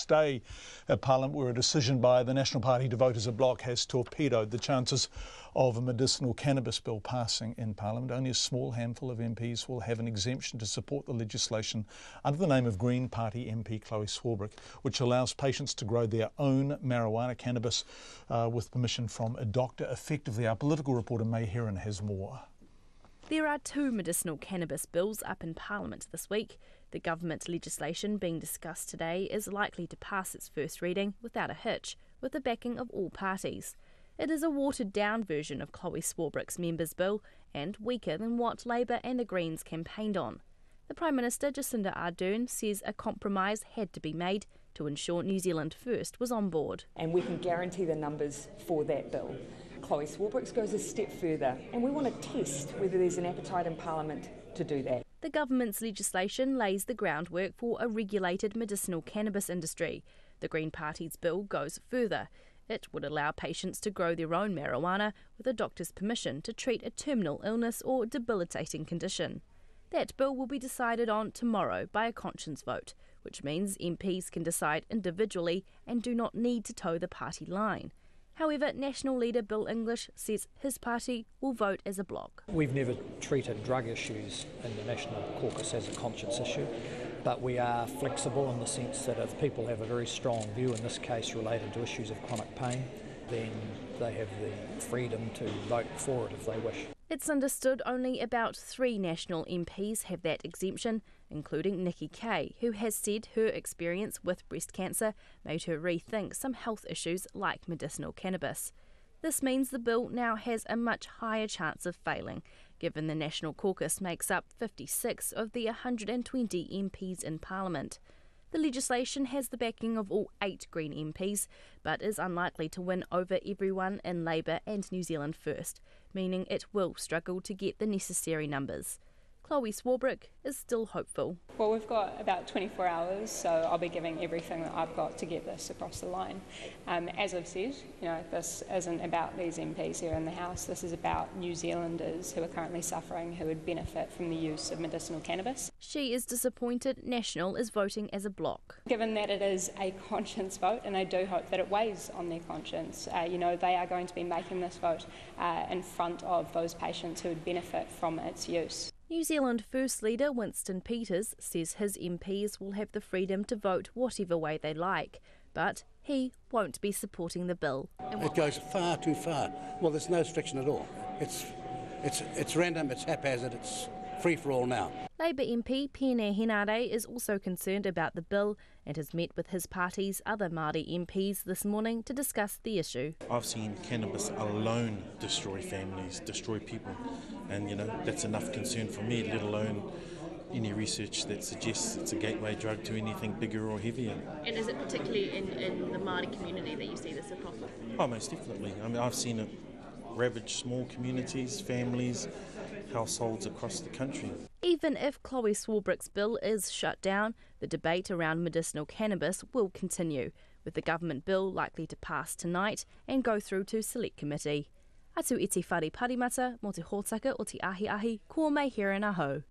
stay at Parliament, where a decision by the National Party to vote as a bloc has torpedoed the chances of a medicinal cannabis bill passing in Parliament. Only a small handful of MPs will have an exemption to support the legislation under the name of Green Party MP Chloe Swarbrick, which allows patients to grow their own marijuana cannabis with permission from a doctor. Effectively, our political reporter May Heron has more. There are two medicinal cannabis bills up in Parliament this week. The government legislation being discussed today is likely to pass its first reading without a hitch, with the backing of all parties. It is a watered-down version of Chloe Swarbrick's members' bill and weaker than what Labour and the Greens campaigned on. The Prime Minister, Jacinda Ardern, says a compromise had to be made to ensure New Zealand First was on board. And we can guarantee the numbers for that bill. Chloe Swarbrick's goes a step further, and we want to test whether there's an appetite in Parliament to do that. The government's legislation lays the groundwork for a regulated medicinal cannabis industry. The Green Party's bill goes further. It would allow patients to grow their own marijuana with a doctor's permission to treat a terminal illness or debilitating condition. That bill will be decided on tomorrow by a conscience vote, which means MPs can decide individually and do not need to toe the party line. However, National leader Bill English says his party will vote as a bloc. We've never treated drug issues in the National Caucus as a conscience issue, but we are flexible in the sense that if people have a very strong view, in this case related to issues of chronic pain, then they have the freedom to vote for it if they wish. It's understood only about 3 National MPs have that exemption, including Nikki Kay, who has said her experience with breast cancer made her rethink some health issues like medicinal cannabis. This means the bill now has a much higher chance of failing, given the National Caucus makes up 56 of the 120 MPs in Parliament. The legislation has the backing of all 8 Green MPs, but is unlikely to win over everyone in Labour and New Zealand First, meaning it will struggle to get the necessary numbers. Chloe Swarbrick is still hopeful. Well, we've got about 24 hours, so I'll be giving everything that I've got to get this across the line. As I've said, this isn't about these MPs here in the House. This is about New Zealanders who are currently suffering, who would benefit from the use of medicinal cannabis. She is disappointed National is voting as a bloc. Given that it is a conscience vote, and I do hope that it weighs on their conscience, they are going to be making this vote in front of those patients who would benefit from its use. New Zealand First leader Winston Peters says his MPs will have the freedom to vote whatever way they like, but he won't be supporting the bill. It goes far too far. Well, there's no restriction at all. It's random, it's haphazard, it's free for all now. Labour MP Pene Henare is also concerned about the bill and has met with his party's other Māori MPs this morning to discuss the issue. I've seen cannabis alone destroy families, destroy people, and that's enough concern for me, let alone any research that suggests it's a gateway drug to anything bigger or heavier. And is it particularly in the Māori community that you see this a problem? Oh, most definitely. I mean, I've seen it ravage small communities, families, households across the country. Even if Chloe Swarbrick's bill is shut down, the debate around medicinal cannabis will continue, with the government bill likely to pass tonight and go through to Select Committee. Atu i te whare parimata mo te hōtaka o te ahi, ko May Heron aho.